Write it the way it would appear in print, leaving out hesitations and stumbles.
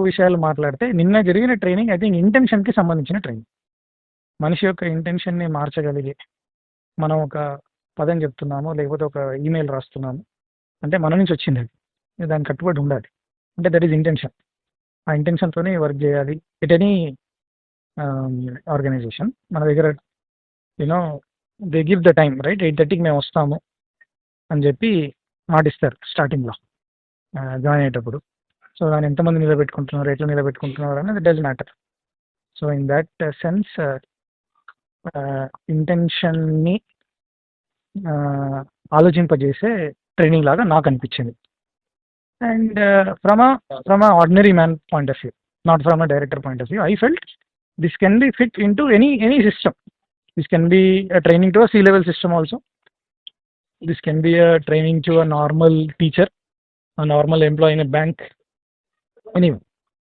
విషయాలు మాట్లాడితే నిన్న జరిగిన ట్రైనింగ్ ఐ థింక్ ఇంటెన్షన్కి సంబంధించిన ట్రైనింగ్. మనిషి యొక్క ఇంటెన్షన్ని మార్చగలిగే మనం ఒక పదం చెప్తున్నాము, లేకపోతే ఒక ఈమెయిల్ రాస్తున్నాము అంటే మన నుంచి వచ్చింది అది, దాన్ని కట్టుబడి ఉండాలి. అంటే దట్ ఈస్ ఇంటెన్షన్. ఆ ఇంటెన్షన్తోనే వర్క్ చేయాలి ఇట్ ఎనీ ఆర్గనైజేషన్. మన దగ్గర you know they give the time right, 8:30కి మేము వస్తాము అని చెప్పి మాటిస్తారు స్టార్టింగ్లో జాయిన్ అయ్యేటప్పుడు. సో దాన్ని ఎంతమంది నిలబెట్టుకుంటున్నారు, ఎట్లా నిలబెట్టుకుంటున్నారు అనేది does matter. So in that sense ఇంటెన్షన్ని ఆలోచింపజేసే ట్రైనింగ్ లాగా నాకు అనిపించింది. And from a ordinary man point of view, not from a director point of view, I felt this can be fit into any system. This can be a training to a C-level system also. This can be a training to a normal teacher, a normal employee in a bank. Anyway,